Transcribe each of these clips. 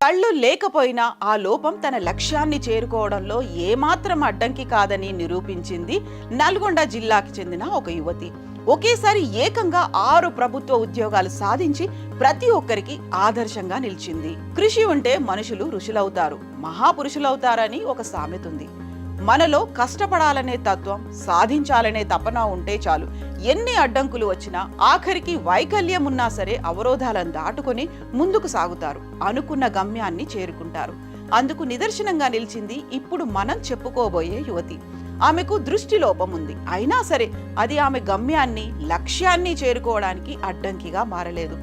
కళ్ళు లేకపోయినా ఆ లోపం తన లక్ష్యాన్ని చేరుకోవడంలో ఏమాత్రం అడ్డంకి కాదని నిరూపించింది నల్గొండ జిల్లాకి చెందిన ఒక యువతి. ఒకేసారి ఏకంగా 6 ప్రభుత్వ ఉద్యోగాలు సాధించి ప్రతి ఒక్కరికి ఆదర్శంగా నిలిచింది. కృషి ఉంటే మనుషులు ఋషులవుతారు, మహాపురుషులవుతారని ఒక సామెత ఉంది. మనలో కష్టపడాలనే తత్వం, సాధించాలనే తపన ఉంటే చాలు. ఎన్ని అడ్డంకులు వచ్చినా, ఆఖరికి వైకల్యం ఉన్నా సరే అవరోధాలను దాటుకొని ముందుకు సాగుతారు, అనుకున్న గమ్యాన్ని చేరుకుంటారు. అందుకు నిదర్శనంగా నిలిచింది ఇప్పుడు మనం చెప్పుకోబోయే యువతి. ఆమెకు దృష్టి లోపం ఉంది, అయినా సరే అది ఆమె గమ్యాన్ని, లక్ష్యాన్ని చేరుకోవడానికి అడ్డంకిగా మారలేదు.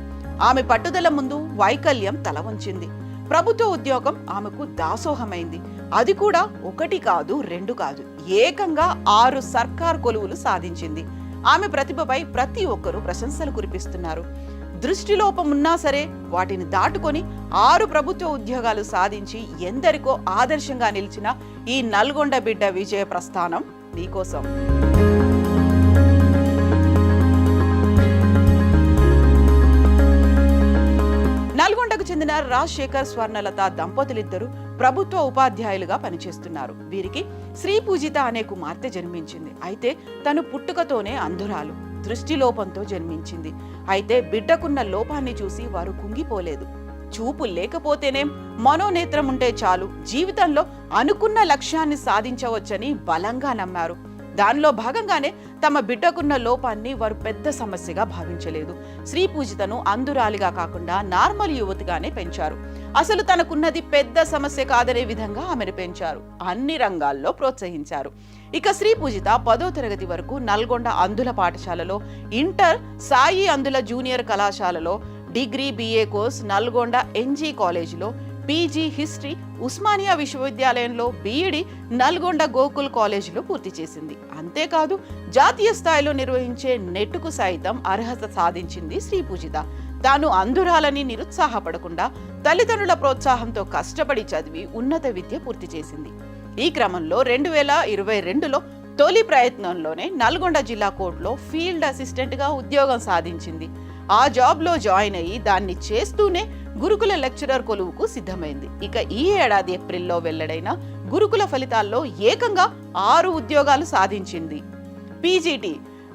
ఆమె పట్టుదల ముందు వైకల్యం తల వంచింది. ప్రభుత్వ ఉద్యోగం ఆమెకు దాసోహమైంది. అది కూడా 1 కాదు 2 కాదు, ఏకంగా 6 సర్కార్ కొలువులు సాధించింది. ఆమె ప్రతిభపై ప్రతి ఒక్కరూ ప్రశంసలు కురిపిస్తున్నారు. దృష్టిలోపం ఉన్నా సరే వాటిని దాటుకొని 6 ప్రభుత్వ ఉద్యోగాలు సాధించి ఎందరికో ఆదర్శంగా నిలిచిన ఈ నల్గొండ బిడ్డ విజయ ప్రస్థానం మీకోసం. నల్గొండకు చెందిన రాజశేఖర్, స్వర్ణలత దంపతులిద్దరూ ప్రభుత్వ ఉపాధ్యాయులుగా పనిచేస్తున్నారు. వీరికి శ్రీ పూజిత అనే కుమార్తె జన్మించింది. అయితే తను పుట్టుకతోనే అంధురాలు, దృష్టిలోపంతో జన్మించింది. అయితే బిడ్డకున్న లోపాన్ని చూసి వారు కుంగిపోలేదు. చూపు లేకపోతేనేం, మనోనేత్రం ఉంటే చాలు జీవితంలో అనుకున్న లక్ష్యాన్ని సాధించవచ్చని బలంగా నమ్మారు. దానిలో భాగంగానే తమ బిడ్డకున్న లోపాన్ని వారు పెద్ద సమస్యగా భావించలేదు. శ్రీ పూజితను అంధురాలిగా కాకుండా నార్మల్ యువతిగానే పెంచారు. అసలు తనకున్నది పెద్ద సమస్య కాదనే విధంగా ఆమెను పెంచారు. అన్ని రంగాల్లో ప్రోత్సహించారు. ఇక శ్రీ పూజిత 10వ తరగతి వరకు నల్గొండ అంధుల పాఠశాలలో, ఇంటర్ సాయి అంధుల జూనియర్ కళాశాలలో, degree BA course Nalgonda NG కాలేజీలో, PG హిస్టరీ ఉస్మానియా విశ్వవిద్యాలయంలో, BEd నల్గొండ గోకుల్ కాలేజీలో పూర్తి చేసింది. అంతేకాదు జాతీయ స్థాయిలో నిర్వహించే నెట్కు సైతం అర్హత సాధించింది శ్రీ పూజిత. తాను అంధురాలని నిరుత్సాహపడకుండా తల్లిదండ్రుల ప్రోత్సాహంతో కష్టపడి చదివి ఉన్నత విద్య పూర్తి చేసింది. ఈ క్రమంలో 2022లో తొలి ప్రయత్నంలోనే నల్గొండ జిల్లా కోర్టులో ఫీల్డ్ అసిస్టెంట్గా ఉద్యోగం సాధించింది. ఆ జాబ్లో జాయిన్ అయ్యి దాన్ని చేస్తూనే గురుకుల లెక్చరర్ కొలువుకు సిద్ధమైంది. ఇక ఈ ఏడాది ఏప్రిల్లో వెల్లడైన గురుకుల ఫలితాల్లో ఏకంగా 6 ఉద్యోగాలు సాధించింది. PGT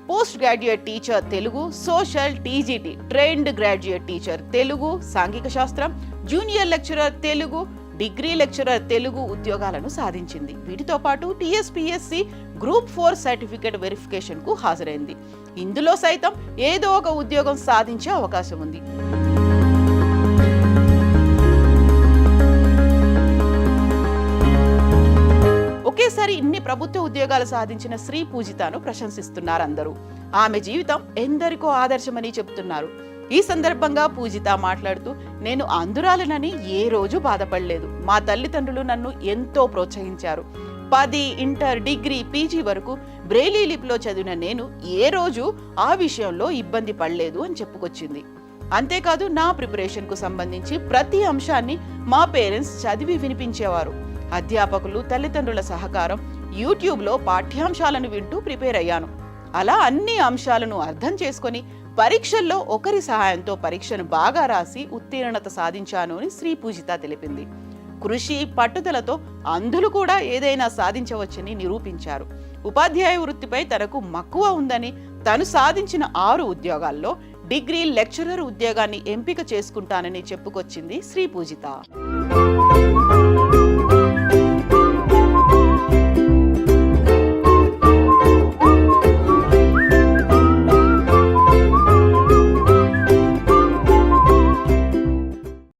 post graduate teacher Telugu, social TGT trained graduate teacher Telugu, సాంఘిక శాస్త్రం, junior lecturer Telugu, degree lecturer Telugu ఉద్యోగాలను సాధించింది. వీటితో పాటు TSPSC గ్రూప్ 4 సర్టిఫికేట్ వెరిఫికేషన్ కు హాజరైంది. ఇందులో సైతం ఏదో ఒక ఉద్యోగం సాధించే అవకాశం ఉంది. ఒకేసారి ఇన్ని ప్రభుత్వ ఉద్యోగాలు సాధించిన శ్రీ పూజితను ప్రశంసిస్తున్నారు అందరూ. ఆమె జీవితం ఎందరికో ఆదర్శమని చెబుతున్నారు. ఈ సందర్భంగా పూజిత మాట్లాడుతూ, నేను అంధురాలనని ఏ రోజు బాధపడలేదు. మా తల్లిదండ్రులు నన్ను ఎంతో ప్రోత్సహించారు. 10 ఇంటర్, డిగ్రీ, PG వరకు బ్రెయిలీ లిపిలో చదివిన నేను ఏ రోజు ఆ విషయంలో ఇబ్బంది పడలేదు అని చెప్పుకొచ్చింది. అంతేకాదు నా ప్రిపరేషన్ కు సంబంధించి ప్రతి అంశాన్ని మా పేరెంట్స్ చదివి వినిపించేవారు. అధ్యాపకులు, తల్లిదండ్రుల సహకారం, యూట్యూబ్లో పాఠ్యాంశాలను వింటూ ప్రిపేర్ అయ్యాను. అలా అన్ని అంశాలను అర్థం చేసుకొని పరీక్షల్లో ఒకరి సహాయంతో పరీక్షను బాగా రాసి ఉత్తీర్ణత సాధించాను అని శ్రీ పూజిత తెలిపింది. కృషి, పట్టుదలతో అంధులు కూడా ఏదైనా సాధించవచ్చని నిరూపించారు. ఉపాధ్యాయ వృత్తిపై తనకు మక్కువ ఉందని, తను సాధించిన 6 ఉద్యోగాల్లో డిగ్రీ లెక్చరర్ ఉద్యోగాన్ని ఎంపిక చేసుకుంటానని చెప్పుకొచ్చింది శ్రీ పూజిత.